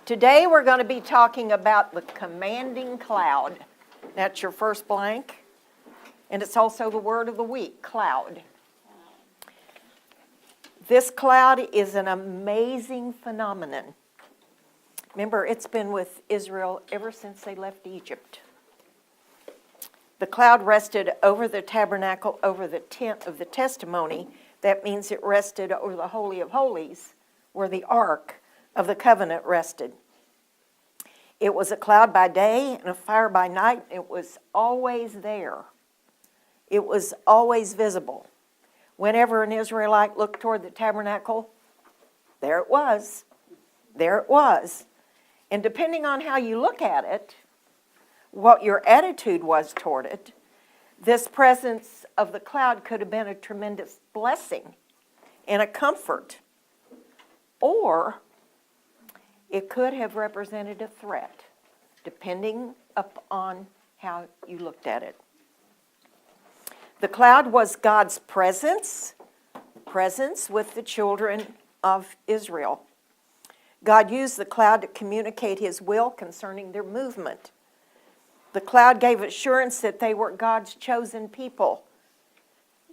Today we're going to be talking about the commanding cloud. That's your first blank. And it's also the word of the week, cloud. This cloud is an amazing phenomenon. Remember, it's been with Israel ever since they left Egypt. The cloud rested over the tabernacle, over the tent of the testimony. That means it rested over the Holy of Holies, where the Ark of the Covenant rested. It was a cloud by day and a fire by night. It was always there. It was always visible. Whenever an Israelite looked toward the tabernacle, there it was. There it was. And depending on how you look at it, what your attitude was toward it, this presence of the cloud could have been a tremendous blessing and a comfort. Or it could have represented a threat, depending upon how you looked at it. The cloud was God's presence with the children of Israel. God used the cloud to communicate his will concerning their movement. The cloud gave assurance that they were God's chosen people.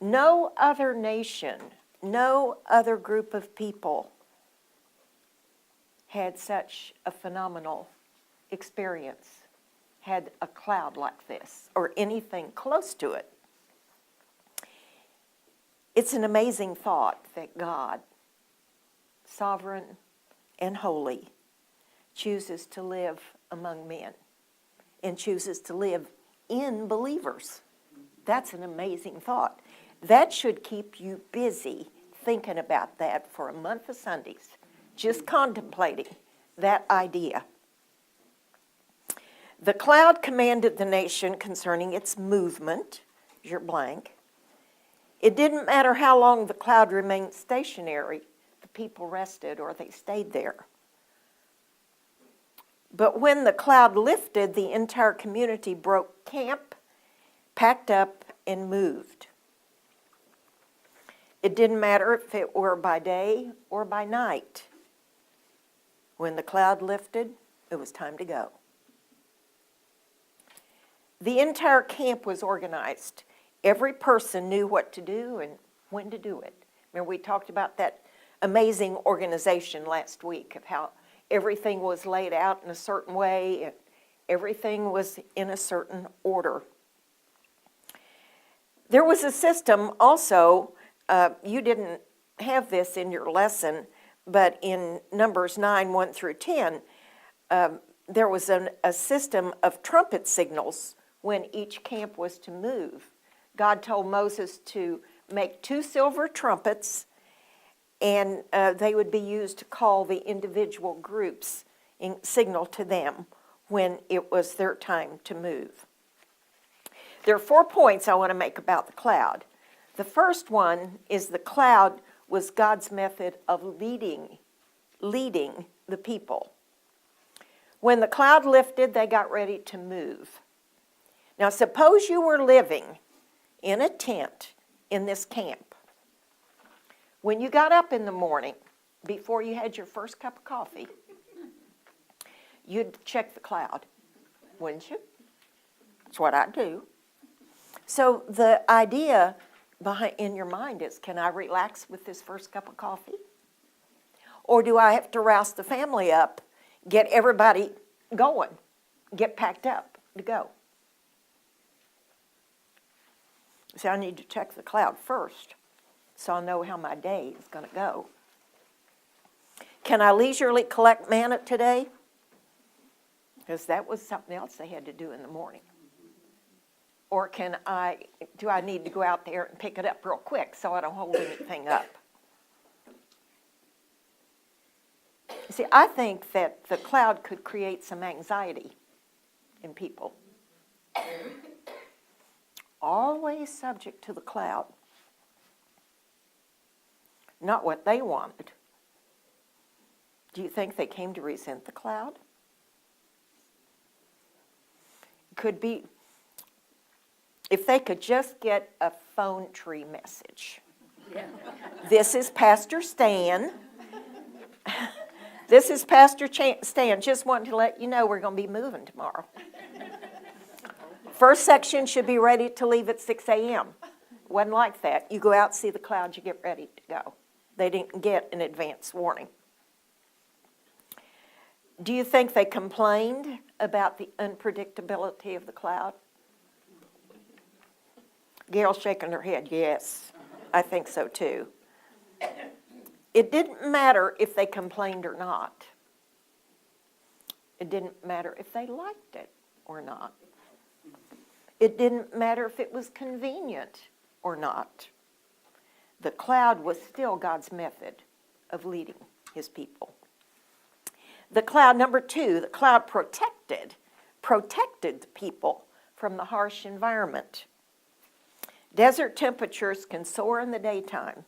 No other nation, no other group of people had such a phenomenal experience, had a cloud like this, or anything close to it. It's an amazing thought that God, sovereign and holy, chooses to live among men and chooses to live in believers. That's an amazing thought. That should keep you busy thinking about that for a month of Sundays, just contemplating that idea. The cloud commanded the nation concerning its movement, your blank. It didn't matter how long the cloud remained stationary, the people rested or they stayed there. But when the cloud lifted, the entire community broke camp, packed up, and moved. It didn't matter if it were by day or by night. When the cloud lifted, it was time to go. The entire camp was organized. Every person knew what to do and when to do it. Remember, we talked about that amazing organization last week of how everything was laid out in a certain way and everything was in a certain order. There was a system also, you didn't have this in your lesson, but in Numbers 9, 1 through 10, there was a system of trumpet signals when each camp was to move. God told Moses to make 2 silver trumpets, and they would be used to call the individual groups and signal to them when it was their time to move. There are 4 points I want to make about the cloud. The first one is the cloud was God's method of leading the people. When the cloud lifted, they got ready to move. Now, suppose you were living in a tent in this camp. When you got up in the morning, before you had your first cup of coffee, you'd check the cloud, wouldn't you? That's what I do. So the idea in your mind is, can I relax with this first cup of coffee? Or do I have to rouse the family up, get everybody going, get packed up to go? See, I need to check the cloud first so I'll know how my day is going to go. Can I leisurely collect manna today? Because that was something else they had to do in the morning. Or do I need to go out there and pick it up real quick so I don't hold anything up? See, I think that the cloud could create some anxiety in people. Always subject to the cloud. Not what they wanted. Do you think they came to resent the cloud? Could be, if they could just get a phone tree message. Yeah. This is Pastor Stan. This is Pastor Stan. Just wanting to let you know we're going to be moving tomorrow. First section should be ready to leave at 6 a.m. Wasn't like that. You go out, see the clouds, you get ready to go. They didn't get an advance warning. Do you think they complained about the unpredictability of the cloud? Gail's shaking her head, yes. I think so too. It didn't matter if they complained or not. It didn't matter if they liked it or not. It didn't matter if it was convenient or not. The cloud was still God's method of leading his people. The cloud, number two, the cloud protected the people from the harsh environment. Desert temperatures can soar in the daytime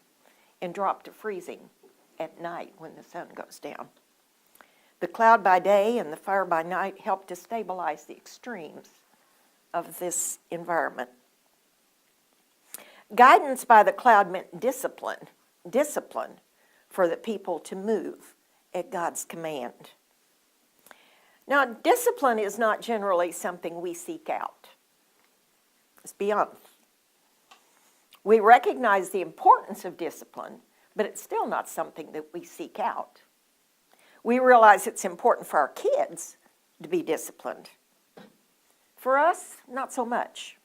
and drop to freezing at night when the sun goes down. The cloud by day and the fire by night help to stabilize the extremes of this environment. Guidance by the cloud meant discipline for the people to move at God's command. Now, discipline is not generally something we seek out. Let's be honest. We recognize the importance of discipline, but it's still not something that we seek out. We realize it's important for our kids to be disciplined. For us, not so much.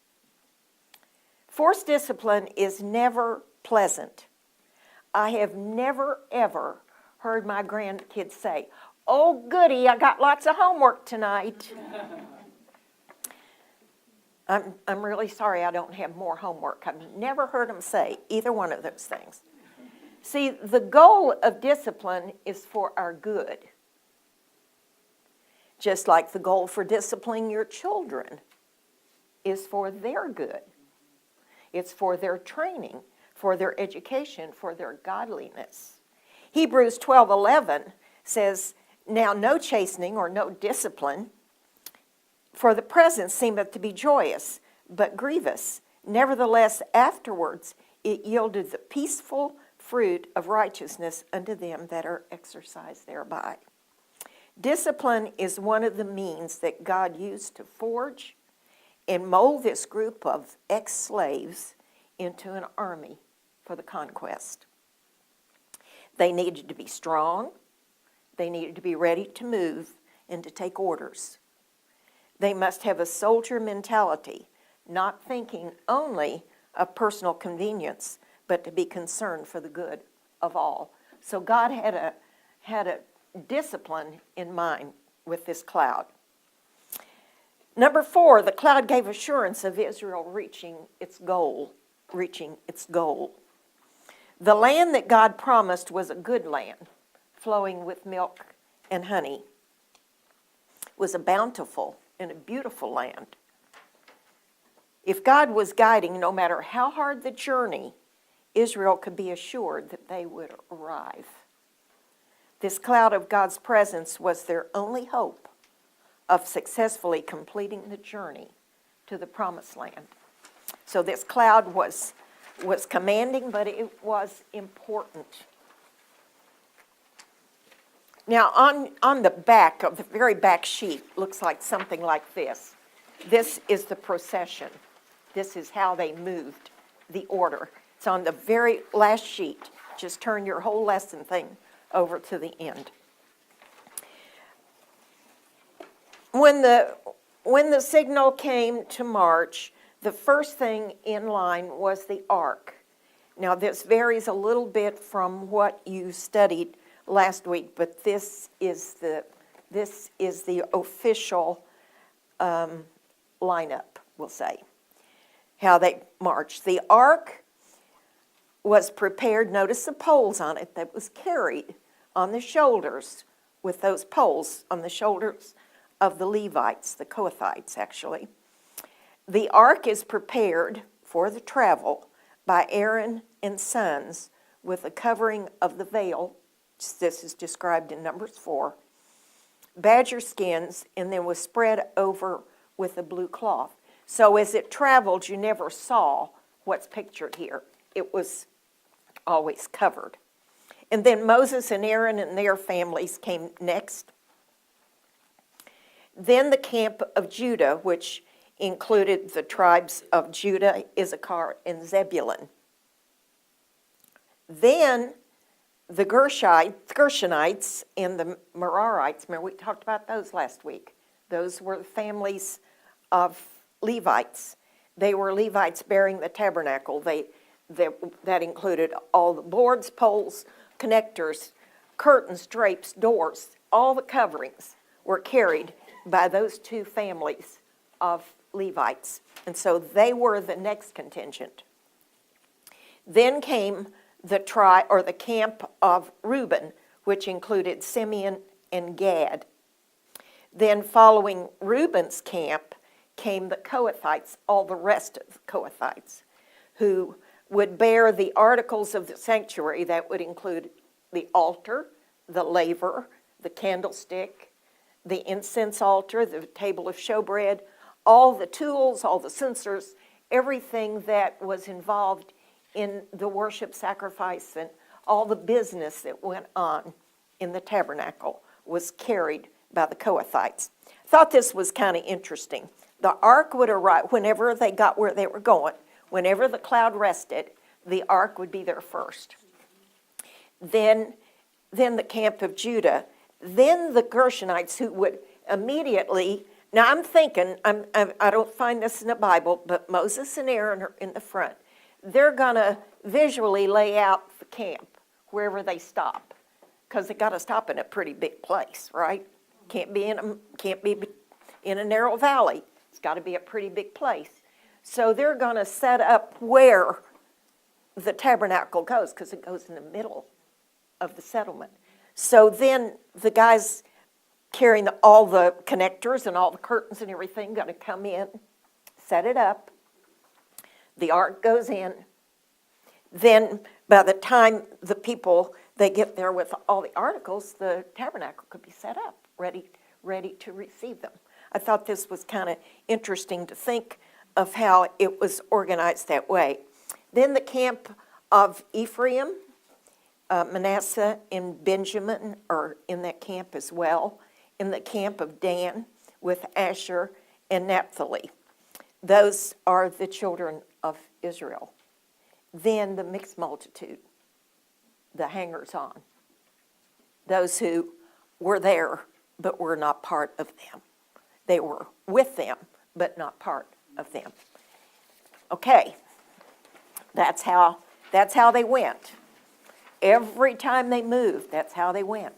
Forced discipline is never pleasant. I have never, ever heard my grandkids say, "Oh, goody, I got lots of homework tonight." I'm really sorry I don't have more homework. I've never heard them say either one of those things. See, the goal of discipline is for our good. Just like the goal for disciplining your children is for their good. It's for their training, for their education, for their godliness. Hebrews 12:11 says, "Now no chastening or no discipline for the present seemeth to be joyous, but grievous. Nevertheless, afterwards it yielded the peaceful fruit of righteousness unto them that are exercised thereby." Discipline is one of the means that God used to forge and mold this group of ex-slaves into an army for the conquest. They needed to be strong. They needed to be ready to move and to take orders. They must have a soldier mentality, not thinking only of personal convenience, but to be concerned for the good of all. So God had a discipline in mind with this cloud. Number 4, the cloud gave assurance of Israel reaching its goal. The land that God promised was a good land, flowing with milk and honey. It was a bountiful and a beautiful land. If God was guiding, no matter how hard the journey, Israel could be assured that they would arrive. This cloud of God's presence was their only hope of successfully completing the journey to the promised land. So this cloud was commanding, but it was important. Now, on the back of the very back sheet, looks like something like this. This is the procession. This is how they moved, the order. It's on the very last sheet. Just turn your whole lesson thing over to the end. When the signal came to march, the first thing in line was the ark. Now, this varies a little bit from what you studied last week, but this is the official lineup, we'll say, how they marched. The ark was prepared, notice the poles on it, that was carried on the shoulders, with those poles on the shoulders of the Levites, the Kohathites actually. The ark is prepared for the travel by Aaron and sons with a covering of the veil. This is described in Numbers 4. Badger skins, and then was spread over with a blue cloth. So as it traveled, you never saw what's pictured here. It was always covered. And then Moses and Aaron and their families came next. Then the camp of Judah, which included the tribes of Judah, Issachar, and Zebulun. Then the Gershonites and the Merarites, remember we talked about those last week. Those were the families of Levites. They were Levites bearing the tabernacle. That included all the boards, poles, connectors, curtains, drapes, doors. All the coverings were carried by those two families of Levites. And so they were the next contingent. Then came the camp of Reuben, which included Simeon and Gad. Then following Reuben's camp came the Kohathites, all the rest of the Kohathites, who would bear the articles of the sanctuary. That would include the altar, the laver, the candlestick, the incense altar, the table of showbread, all the tools, all the censers, everything that was involved in the worship sacrifice and all the business that went on in the tabernacle was carried by the Kohathites. I thought this was kind of interesting. The ark would arrive whenever they got where they were going. Whenever the cloud rested, the ark would be there first. Then the camp of Judah. Then the Gershonites, who would immediately, now I'm thinking, I don't find this in the Bible, but Moses and Aaron are in the front. They're going to visually lay out the camp wherever they stop, because they got to stop in a pretty big place, right? Can't be in a narrow valley. It's got to be a pretty big place. So they're going to set up where the tabernacle goes, because it goes in the middle of the settlement. So then the guys carrying all the connectors and all the curtains and everything going to come in, set it up. The ark goes in. Then by the time the people, they get there with all the articles, the tabernacle could be set up, ready to receive them. I thought this was kind of interesting to think of how it was organized that way. Then the camp of Ephraim, Manasseh and Benjamin are in that camp as well. In the camp of Dan with Asher and Naphtali. Those are the children of Israel. Then the mixed multitude, the hangers-on, those who were there but were not part of them. They were with them but not part of them. Okay, that's how they went. Every time they moved, that's how they went.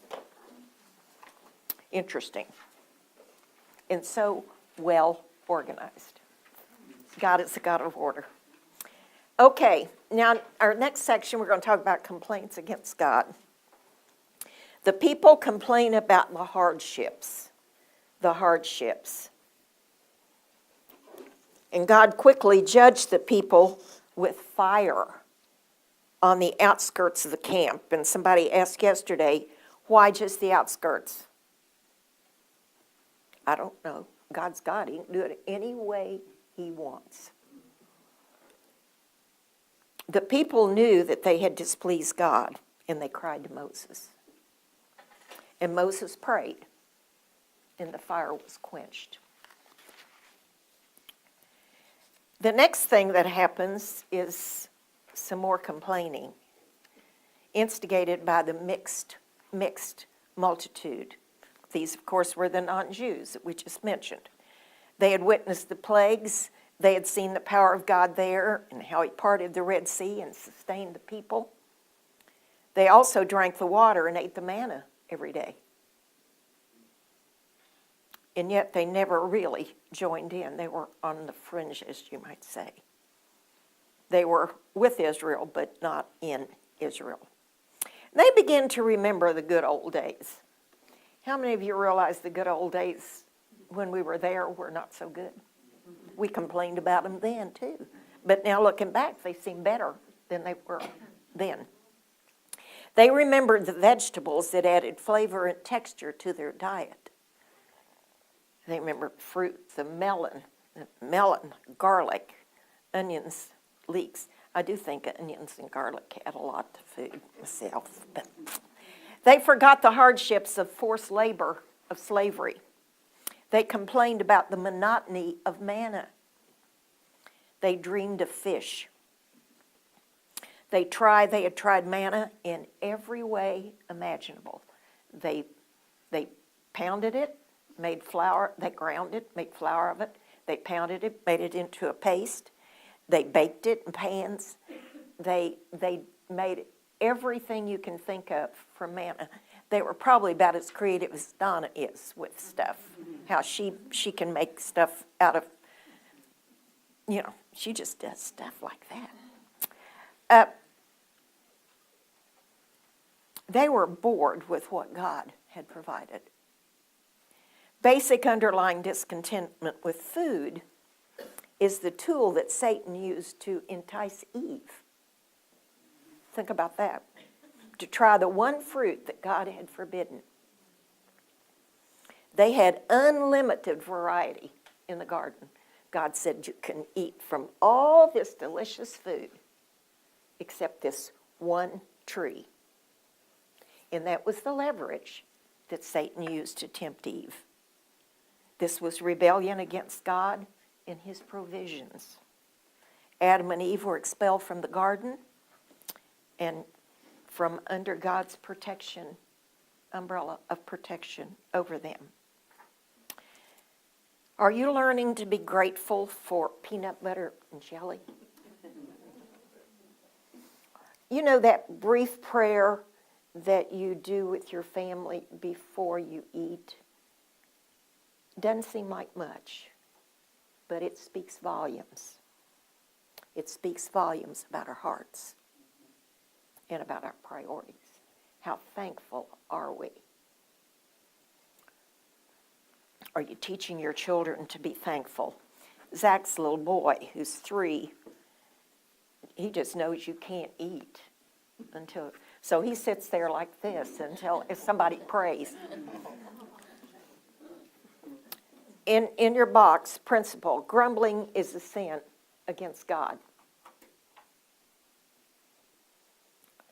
Interesting. And so well organized. God is a God of order. Okay, now our next section, we're going to talk about complaints against God. The people complain about the hardships. And God quickly judged the people with fire on the outskirts of the camp. And somebody asked yesterday, why just the outskirts? I don't know. God's God. He can do it any way he wants. The people knew that they had displeased God, and they cried to Moses. And Moses prayed, and the fire was quenched. The next thing that happens is some more complaining, instigated by the mixed multitude. These, of course, were the non-Jews that we just mentioned. They had witnessed the plagues. They had seen the power of God there and how he parted the Red Sea and sustained the people. They also drank the water and ate the manna every day. And yet they never really joined in. They were on the fringes, you might say. They were with Israel, but not in Israel. They began to remember the good old days. How many of you realize the good old days when we were there were not so good? We complained about them then too. But now looking back, they seem better than they were then. They remembered the vegetables that added flavor and texture to their diet. They remember fruit, the melon, garlic, onions, leeks. I do think onions and garlic add a lot to food myself. But they forgot the hardships of forced labor, of slavery. They complained about the monotony of manna. They dreamed of fish. They had tried manna in every way imaginable. They pounded it, made flour, they ground it, made flour of it. They pounded it, made it into a paste. They baked it in pans. They made everything you can think of from manna. They were probably about as creative as Donna is with stuff. How she can make stuff out of, she just does stuff like that. They were bored with what God had provided. Basic underlying discontentment with food is the tool that Satan used to entice Eve. Think about that. To try the one fruit that God had forbidden. They had unlimited variety in the garden. God said you can eat from all this delicious food except this one tree. And that was the leverage that Satan used to tempt Eve. This was rebellion against God and his provisions. Adam and Eve were expelled from the garden and from under God's protection, umbrella of protection over them. Are you learning to be grateful for peanut butter and jelly? You know that brief prayer that you do with your family before you eat? Doesn't seem like much, but it speaks volumes. It speaks volumes about our hearts and about our priorities. How thankful are we? Are you teaching your children to be thankful? Zach's little boy, who's 3, he just knows you can't eat until, so he sits there like this until if somebody prays. In your box, principle, grumbling is a sin against God.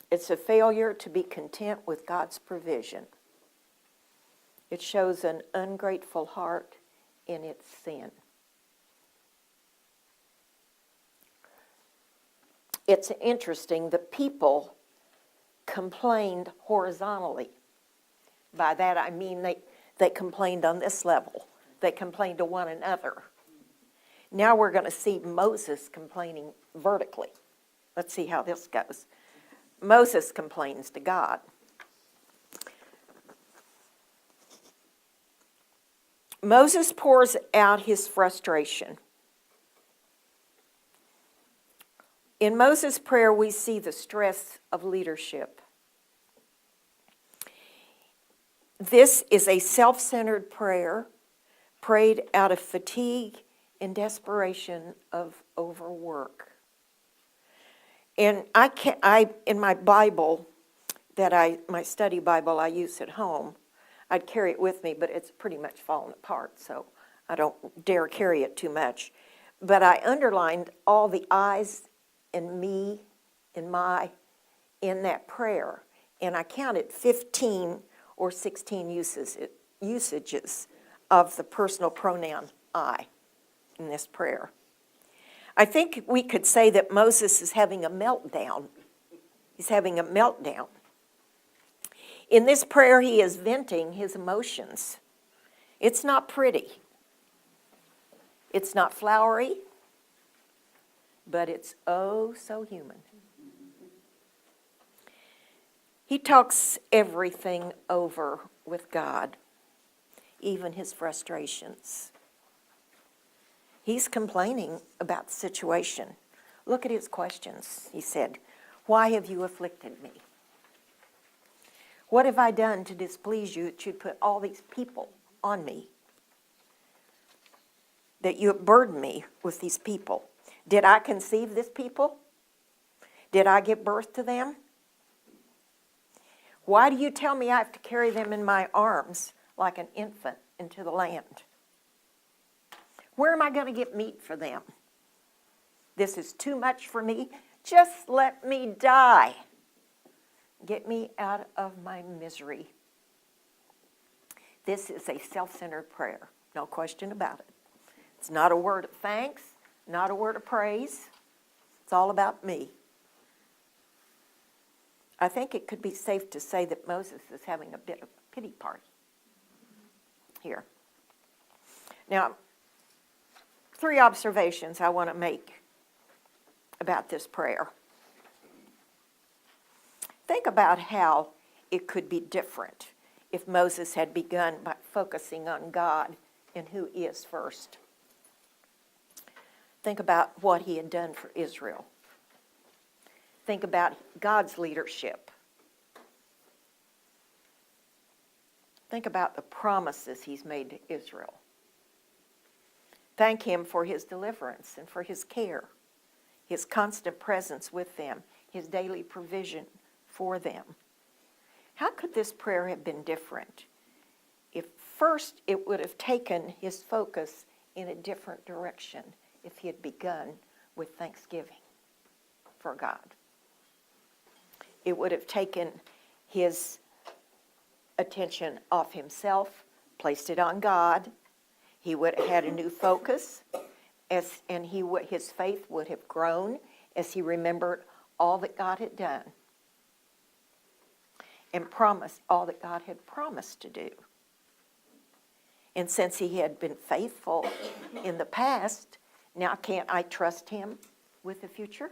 It's a failure to be content with God's provision. It shows an ungrateful heart in its sin. It's interesting, the people complained horizontally. By that I mean they complained on this level. They complained to one another. Now we're going to see Moses complaining vertically. Let's see how this goes. Moses complains to God. Moses pours out his frustration. In Moses' prayer, we see the stress of leadership. This is a self-centered prayer prayed out of fatigue and desperation of overwork. And in my Bible, my study Bible I use at home, I'd carry it with me, but it's pretty much fallen apart, so I don't dare carry it too much. But I underlined all the I's and me and my in that prayer, and I counted 15 or 16 usages of the personal pronoun I in this prayer. I think we could say that Moses is having a meltdown. He's having a meltdown. In this prayer, he is venting his emotions. It's not pretty. It's not flowery, but it's oh so human. He talks everything over with God, even his frustrations. He's complaining about the situation. Look at his questions. He said, "Why have you afflicted me? What have I done to displease you that you'd put all these people on me? That you have burdened me with these people? Did I conceive this people? Did I give birth to them? Why do you tell me I have to carry them in my arms like an infant into the land? Where am I going to get meat for them? This is too much for me Just let me die. Get me out of my misery. This is a self-centered prayer, no question about it. It's not a word of thanks, not a word of praise. It's all about me. I think it could be safe to say that Moses is having a bit of a pity party here. Now, 3 observations I want to make about this prayer. Think about how it could be different if Moses had begun by focusing on God and who he is first. Think about what he had done for Israel. Think about God's leadership. Think about the promises he's made to Israel. Thank him for his deliverance and for his care, his constant presence with them, his daily provision for them. How could this prayer have been different if first it would have taken his focus in a different direction if he had begun with thanksgiving for God? It would have taken his attention off himself, placed it on God. He would have had a new focus, and his faith would have grown as he remembered all that God had done and promised all that God had promised to do. And since he had been faithful in the past, now can't I trust him with the future?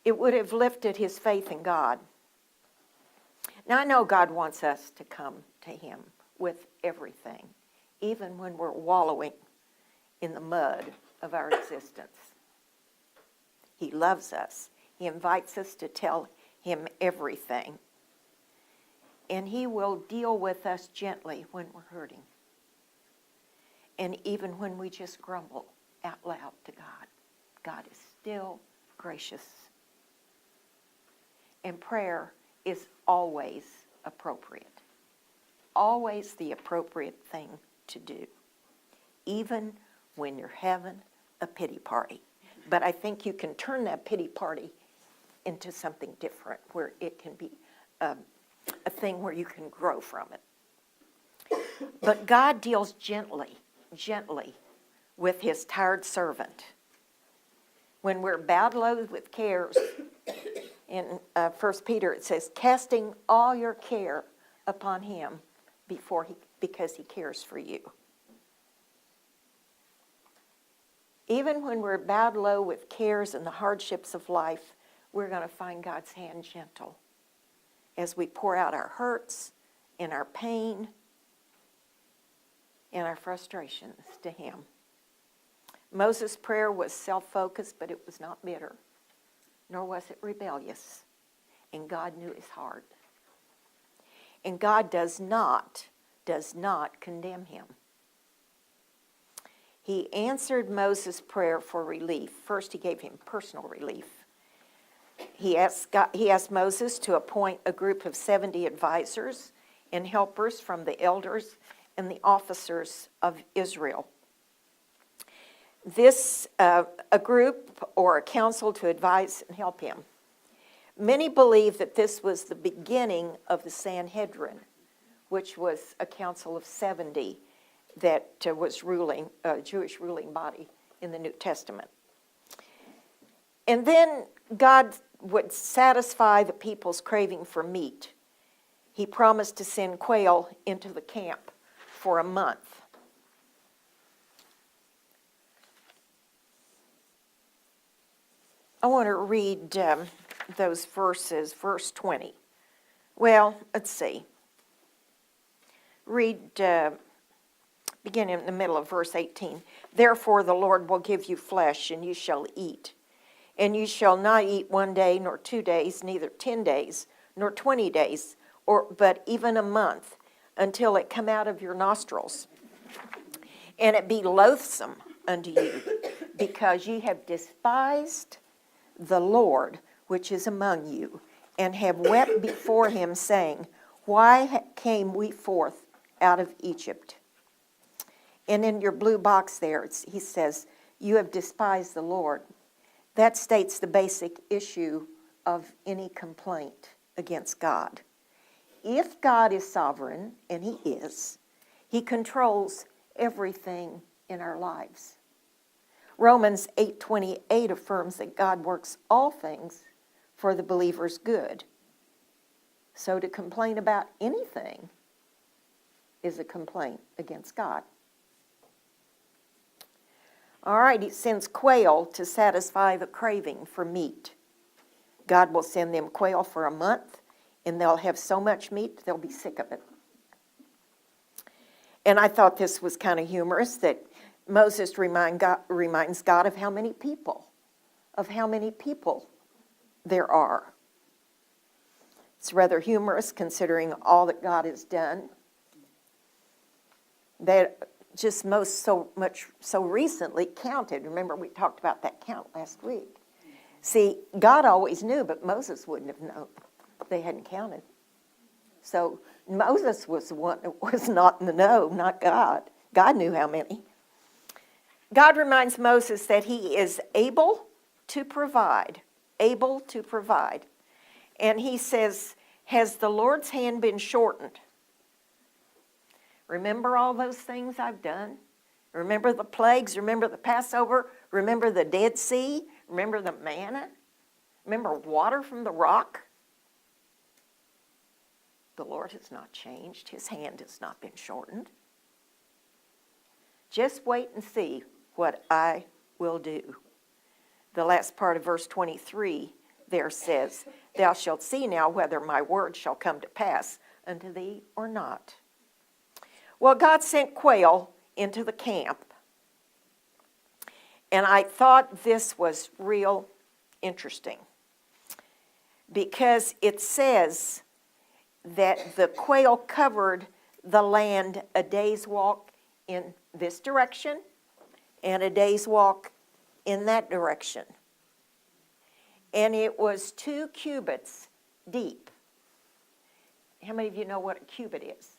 It would have lifted his faith in God. Now, I know God wants us to come to him with everything, even when we're wallowing in the mud of our existence. He loves us. He invites us to tell him everything. And he will deal with us gently when we're hurting. And even when we just grumble out loud to God, God is still gracious. And prayer is always appropriate. Always the appropriate thing to do. Even when you're having a pity party. But I think you can turn that pity party into something different, where it can be a thing where you can grow from it. But God deals gently with his tired servant. When we're bowed low with cares, in 1 Peter it says, casting all your care upon him because he cares for you. Even when we're bowed low with cares and the hardships of life, we're going to find God's hand gentle as we pour out our hurts and our pain and our frustrations to him. Moses' prayer was self-focused, but it was not bitter, nor was it rebellious. And God knew his heart. And God does not condemn him. He answered Moses' prayer for relief. First, he gave him personal relief. He asked Moses to appoint a group of 70 advisors and helpers from the elders and the officers of Israel. This, a group or a council to advise and help him. Many believe that this was the beginning of the Sanhedrin, which was a council of 70 that was ruling, a Jewish ruling body in the New Testament. And then God would satisfy the people's craving for meat. He promised to send quail into the camp for a month. I want to read those verses, verse 20. Well, let's see. Read, beginning in the middle of verse 18. Therefore the Lord will give you flesh, and you shall eat. And you shall not eat 1 day, nor 2 days, neither 10 days, nor 20 days, but even a month, until it come out of your nostrils. And it be loathsome unto you, because ye have despised the Lord which is among you, and have wept before him, saying, why came we forth out of Egypt? And in your blue box there, he says, You have despised the Lord. That states the basic issue of any complaint against God. If God is sovereign, and He is, He controls everything in our lives. Romans 8:28 affirms that God works all things for the believer's good. So to complain about anything is a complaint against God. All right, He sends quail to satisfy the craving for meat. God will send them quail for a month, and they'll have so much meat, they'll be sick of it. And I thought this was kind of humorous that Moses reminds God of how many people there are. It's rather humorous considering all that God has done. That just so recently counted. Remember, we talked about that count last week. See, God always knew, but Moses wouldn't have known. They hadn't counted. So Moses was the one that was not in the know, not God. God knew how many. God reminds Moses that He is able to provide. And He says, has the Lord's hand been shortened? Remember all those things I've done? Remember the plagues? Remember the Passover? Remember the Dead Sea? Remember the manna? Remember water from the rock? The Lord has not changed. His hand has not been shortened. Just wait and see what I will do. The last part of verse 23 there says, thou shalt see now whether my word shall come to pass unto thee or not. Well, God sent quail into the camp. And I thought this was real interesting because it says that the quail covered the land a day's walk in this direction and a day's walk in that direction. And it was 2 cubits deep. How many of you know what a cubit is?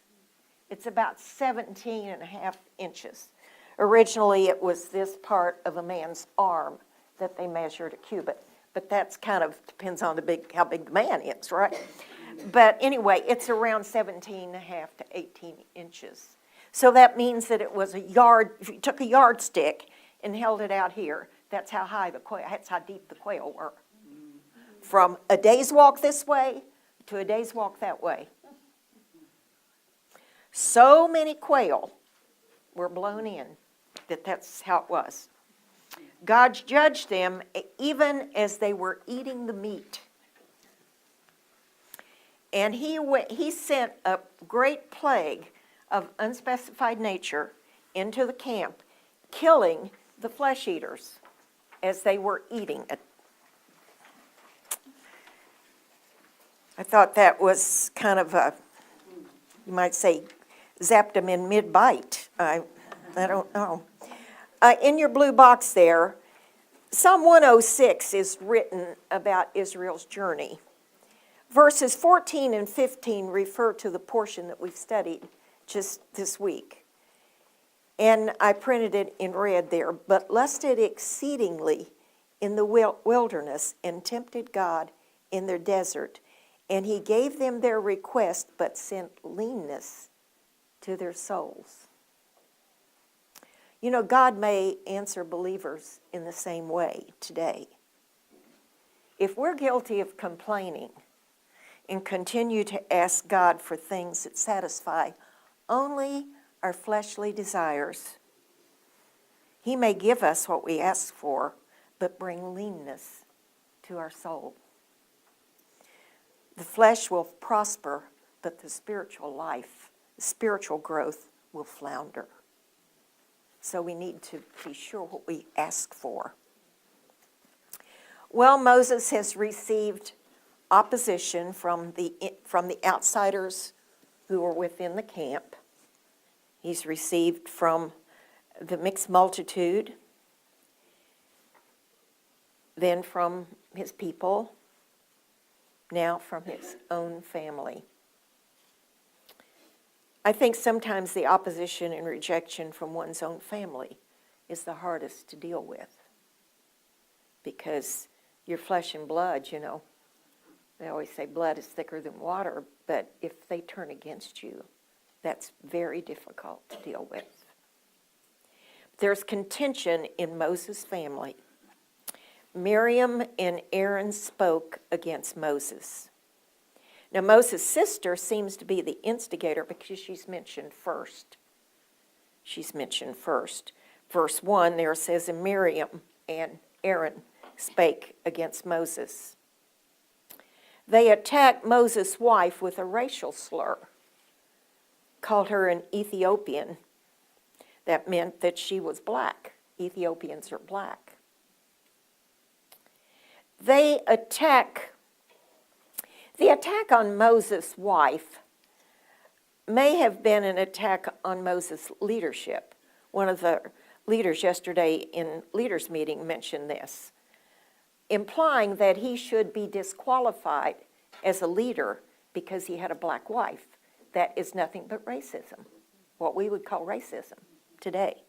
It's about 17 and a half inches. Originally, it was this part of a man's arm that they measured a cubit. But that's kind of depends on how big the man is, right? But anyway, it's around 17 and a half to 18 inches. So that means that it was a yard. If you took a yardstick and held it out here, that's how deep the quail were. From a day's walk this way to a day's walk that way. So many quail were blown in that's how it was. God judged them even as they were eating the meat. And he sent a great plague of unspecified nature into the camp, killing the flesh eaters as they were eating it. I thought that was kind of you might say, zapped them in mid-bite. I don't know. In your blue box there, Psalm 106 is written about Israel's journey. Verses 14 and 15 refer to the portion that we've studied just this week. And I printed it in red there. But lusted exceedingly in the wilderness and tempted God in their desert. And He gave them their request, but sent leanness to their souls. You know, God may answer believers in the same way today. If we're guilty of complaining and continue to ask God for things that satisfy only our fleshly desires, He may give us what we ask for, but bring leanness to our soul. The flesh will prosper, but the spiritual life, the spiritual growth will flounder. So we need to be sure what we ask for. Well, Moses has received opposition from the outsiders who were within the camp. He's received from the mixed multitude, then from his people, now from his own family. I think sometimes the opposition and rejection from one's own family is the hardest to deal with. Because your flesh and blood, you know, they always say blood is thicker than water, but if they turn against you, that's very difficult to deal with. There's contention in Moses' family. Miriam and Aaron spoke against Moses. Now, Moses' sister seems to be the instigator because she's mentioned first. She's mentioned first. Verse 1 there says, and Miriam and Aaron spake against Moses. They attacked Moses' wife with a racial slur, called her an Ethiopian. That meant that she was black. Ethiopians are black. The attack on Moses' wife may have been an attack on Moses' leadership. One of the leaders yesterday in leaders' meeting mentioned this, implying that he should be disqualified as a leader because he had a black wife. That is nothing but racism, what we would call racism today.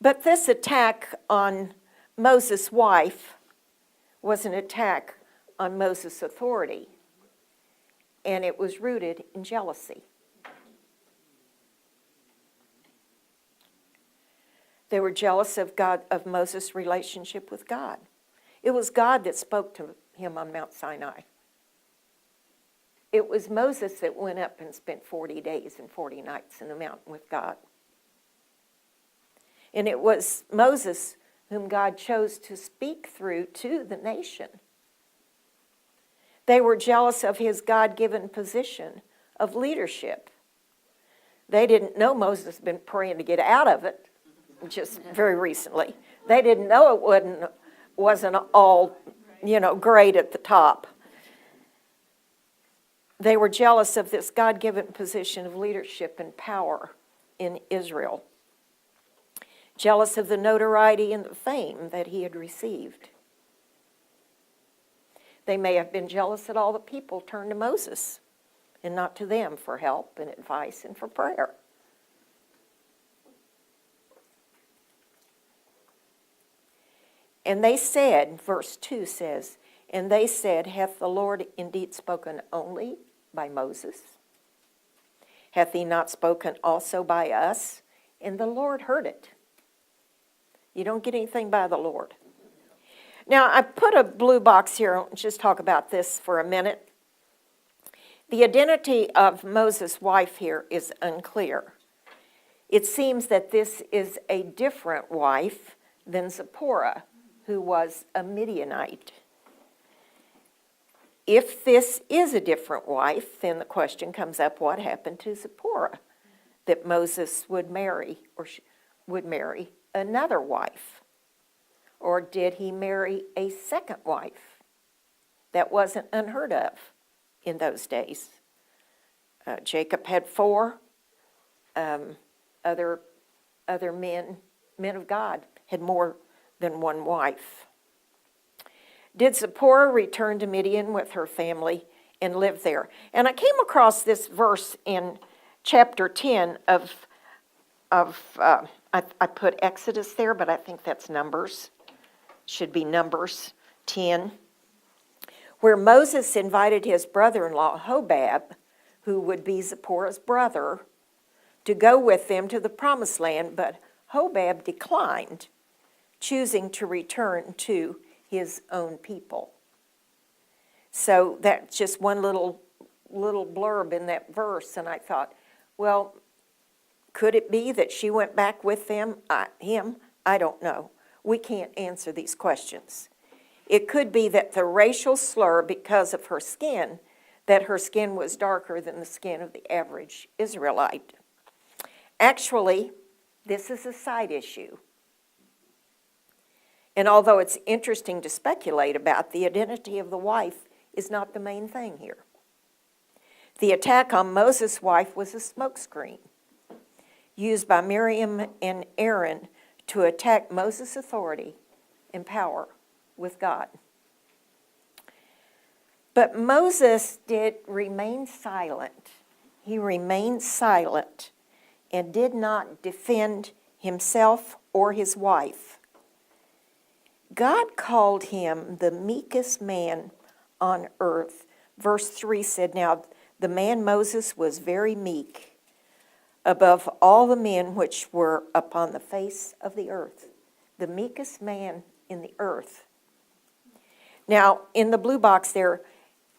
But this attack on Moses' wife was an attack on Moses' authority, and it was rooted in jealousy. They were jealous of Moses' relationship with God. It was God that spoke to him on Mount Sinai. It was Moses that went up and spent 40 days and 40 nights in the mountain with God. And it was Moses whom God chose to speak through to the nation. They were jealous of his God-given position of leadership. They didn't know Moses had been praying to get out of it just very recently. They didn't know it wasn't all, great at the top. They were jealous of this God-given position of leadership and power in Israel. Jealous of the notoriety and the fame that he had received. They may have been jealous that all the people turned to Moses and not to them for help and advice and for prayer. And they said, verse 2 says, and they said, hath the Lord indeed spoken only by Moses? Hath he not spoken also by us? And the Lord heard it. You don't get anything by the Lord. Now, I put a blue box here. I'll just talk about this for a minute. The identity of Moses' wife here is unclear. It seems that this is a different wife than Zipporah, who was a Midianite. If this is a different wife, then the question comes up, what happened to Zipporah? That Moses would marry, or would marry another wife. Or did he marry a second wife? That wasn't unheard of in those days. Jacob had 4. Other men of God, had more than one wife. Did Zipporah return to Midian with her family and live there? And I came across this verse in chapter 10 I put Exodus there, but I think that's Numbers. Should be Numbers 10, where Moses invited his brother-in-law, Hobab, who would be Zipporah's brother, to go with them to the promised land, but Hobab declined, choosing to return to his own people. So that's just one little blurb in that verse, and I thought, well, could it be that she went back with him? I don't know. We can't answer these questions. It could be that the racial slur, because of her skin, that her skin was darker than the skin of the average Israelite. Actually, this is a side issue. And although it's interesting to speculate about, the identity of the wife is not the main thing here. The attack on Moses' wife was a smokescreen used by Miriam and Aaron to attack Moses' authority and power with God. But Moses did remain silent. He remained silent and did not defend himself or his wife. God called him the meekest man on earth. Verse 3 said, "Now the man Moses was very meek above all the men which were upon the face of the earth." The meekest man in the earth. Now, in the blue box there,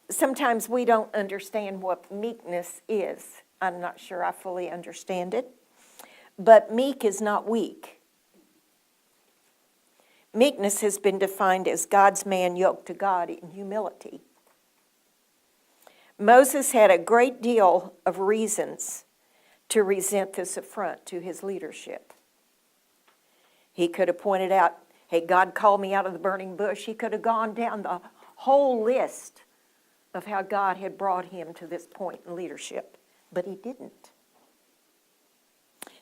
sometimes we don't understand what meekness is. I'm not sure I fully understand it. But meek is not weak. Meekness has been defined as God's man yoked to God in humility. Moses had a great deal of reasons to resent this affront to his leadership. He could have pointed out, hey, God called me out of the burning bush. He could have gone down the whole list of how God had brought him to this point in leadership, but he didn't.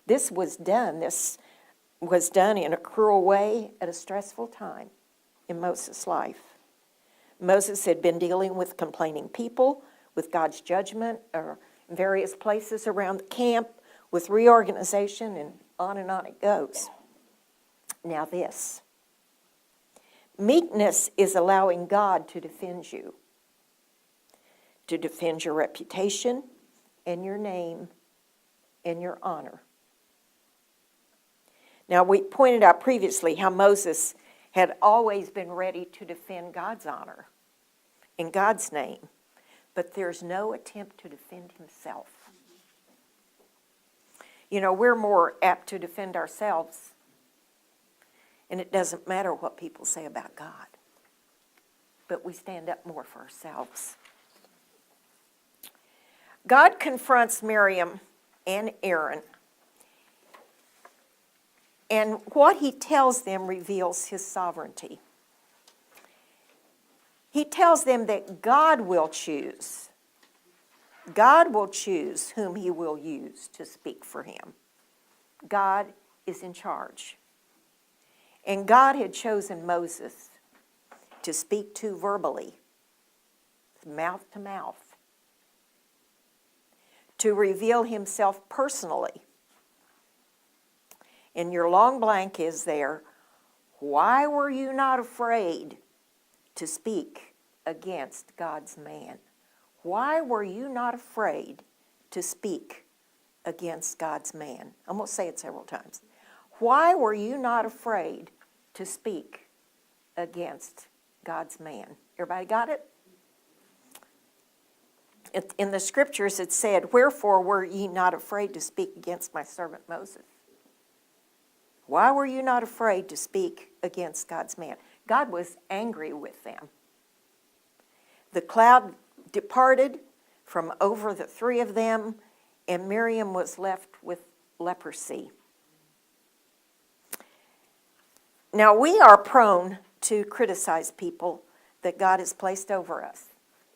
This was done in a cruel way at a stressful time in Moses' life. Moses had been dealing with complaining people, with God's judgment, or in various places around the camp, with reorganization, and on it goes. Now this. Meekness is allowing God to defend you, to defend your reputation and your name and your honor. Now, we pointed out previously how Moses had always been ready to defend God's honor in God's name, but there's no attempt to defend himself. You know, we're more apt to defend ourselves, and it doesn't matter what people say about God, but we stand up more for ourselves. God confronts Miriam and Aaron, and what he tells them reveals his sovereignty. He tells them that God will choose. God will choose whom he will use to speak for him. God is in charge. And God had chosen Moses to speak to verbally, mouth to mouth, to reveal himself personally. And your long blank is there, why were you not afraid to speak against God's man? Why were you not afraid to speak against God's man? I'm going to say it several times. Why were you not afraid to speak against God's man? Everybody got it? In the scriptures it said, wherefore were ye not afraid to speak against my servant Moses? Why were you not afraid to speak against God's man? God was angry with them. The cloud departed from over the three of them, and Miriam was left with leprosy. Now, we are prone to criticize people that God has placed over us,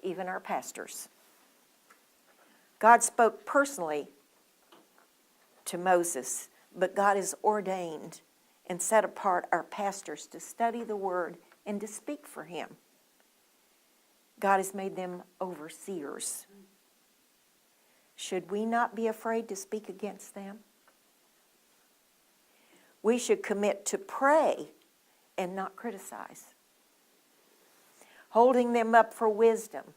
even our pastors. God spoke personally to Moses, but God has ordained and set apart our pastors to study the Word and to speak for him. God has made them overseers. Should we not be afraid to speak against them? We should commit to pray and not criticize, holding them up for wisdom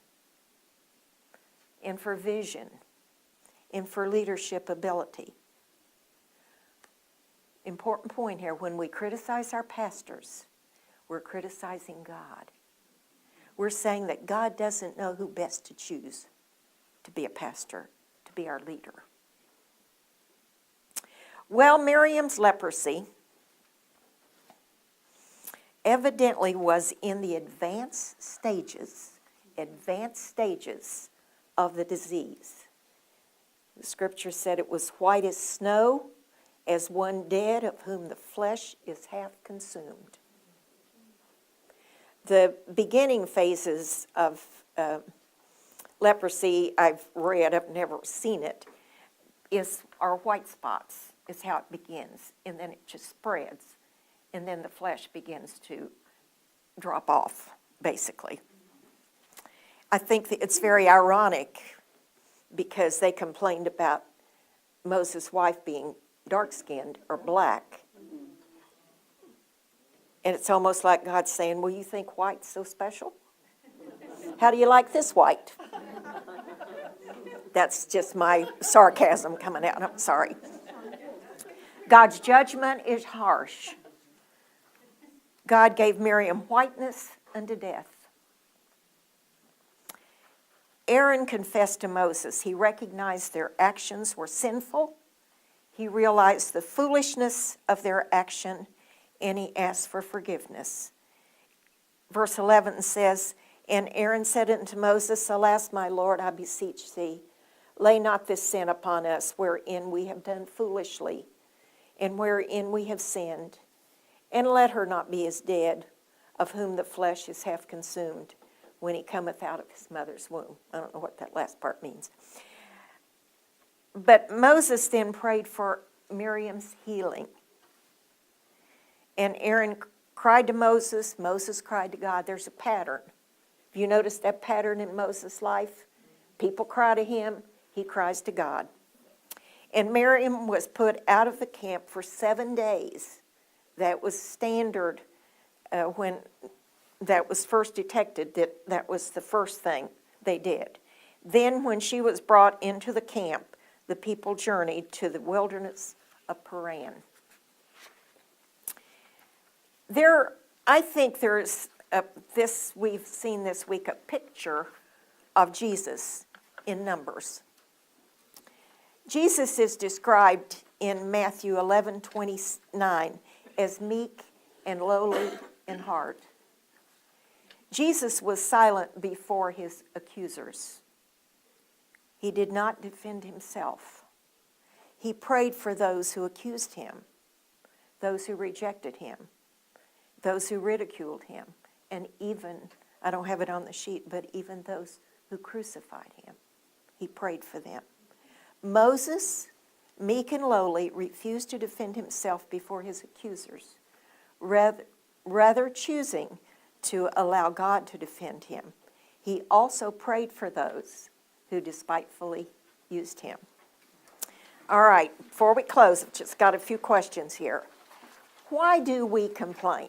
and for vision and for leadership ability. Important point here, when we criticize our pastors, we're criticizing God. We're saying that God doesn't know who best to choose to be a pastor, to be our leader. Well, Miriam's leprosy evidently was in the advanced stages of the disease. The scripture said it was white as snow, as one dead of whom the flesh is half consumed. The beginning phases of leprosy, I've read, I've never seen it, are white spots, is how it begins. And then it just spreads. And then the flesh begins to drop off, basically. I think that it's very ironic because they complained about Moses' wife being dark-skinned or black. And it's almost like God's saying, well, you think white's so special? How do you like this white? That's just my sarcasm coming out. I'm sorry. God's judgment is harsh. God gave Miriam whiteness unto death. Aaron confessed to Moses. He recognized their actions were sinful. He realized the foolishness of their action, and he asked for forgiveness. Verse 11 says, and Aaron said unto Moses, alas, my Lord, I beseech thee, lay not this sin upon us, wherein we have done foolishly, and wherein we have sinned. And let her not be as dead, of whom the flesh is half consumed, when he cometh out of his mother's womb. I don't know what that last part means. But Moses then prayed for Miriam's healing. And Aaron cried to Moses. Moses cried to God. There's a pattern. Have you noticed that pattern in Moses' life? People cry to him. He cries to God. And Miriam was put out of the camp for 7 days. That was standard when that was first detected. That was the first thing they did. Then when she was brought into the camp, the people journeyed to the wilderness of Paran. I think there's we've seen this week a picture of Jesus in Numbers. Jesus is described in Matthew 11:29 as meek and lowly in heart. Jesus was silent before his accusers. He did not defend himself. He prayed for those who accused him, those who rejected him, those who ridiculed him, and even, I don't have it on the sheet, but even those who crucified him. He prayed for them. Moses, meek and lowly, refused to defend himself before his accusers, rather choosing to allow God to defend him. He also prayed for those who despitefully used him. All right, before we close, I've just got a few questions here. Why do we complain?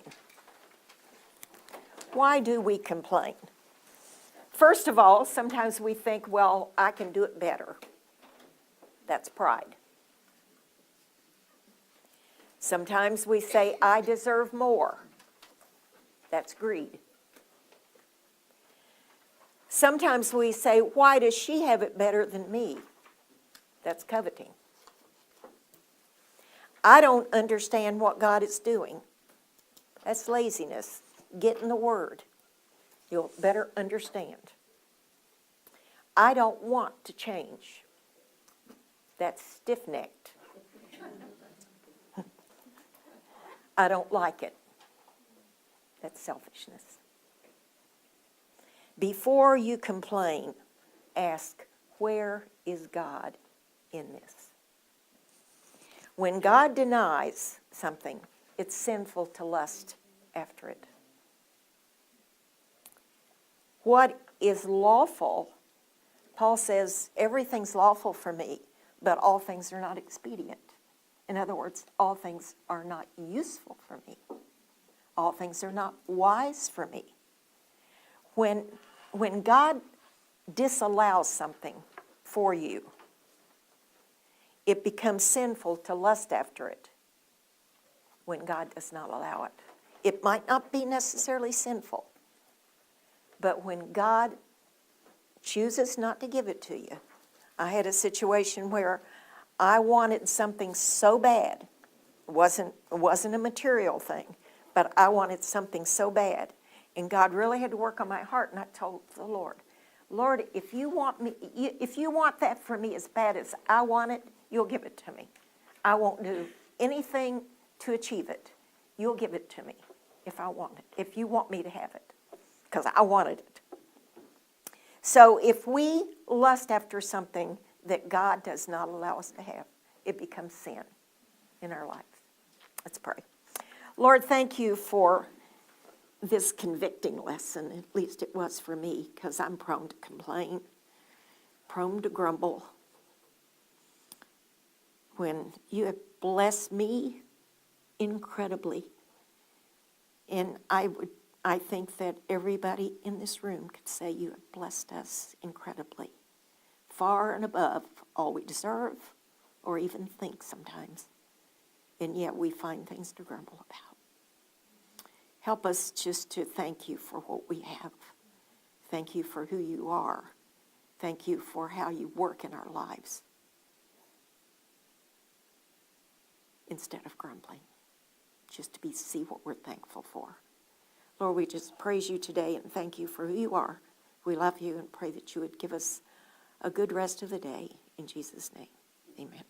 Why do we complain? First of all, sometimes we think, well, I can do it better. That's pride. Sometimes we say, I deserve more. That's greed. Sometimes we say, why does she have it better than me? That's coveting. I don't understand what God is doing. That's laziness. Get in the Word. You'll better understand. I don't want to change. That's stiff-necked. I don't like it. That's selfishness. Before you complain, ask, where is God in this? When God denies something, it's sinful to lust after it. What is lawful? Paul says, everything's lawful for me, but all things are not expedient. In other words, all things are not useful for me. All things are not wise for me. When God disallows something for you, it becomes sinful to lust after it when God does not allow it. It might not be necessarily sinful, but when God chooses not to give it to you. I had a situation where I wanted something so bad. It wasn't a material thing, but I wanted something so bad. And God really had to work on my heart, and I told the Lord, Lord, if you want that for me as bad as I want it, you'll give it to me. I won't do anything to achieve it. You'll give it to me if I want it, if you want me to have it, because I wanted it. So if we lust after something that God does not allow us to have, it becomes sin in our life. Let's pray. Lord, thank you for this convicting lesson, at least it was for me, because I'm prone to complain, prone to grumble. when you have blessed me incredibly. And I think that everybody in this room could say you have blessed us incredibly, far and above all we deserve or even think sometimes. And yet we find things to grumble about. Help us just to thank you for what we have. Thank you for who you are. Thank you for how you work in our lives. Instead of grumbling, just to see what we're thankful for. Lord, we just praise you today and thank you for who you are. We love you and pray that you would give us a good rest of the day. In Jesus' name, amen.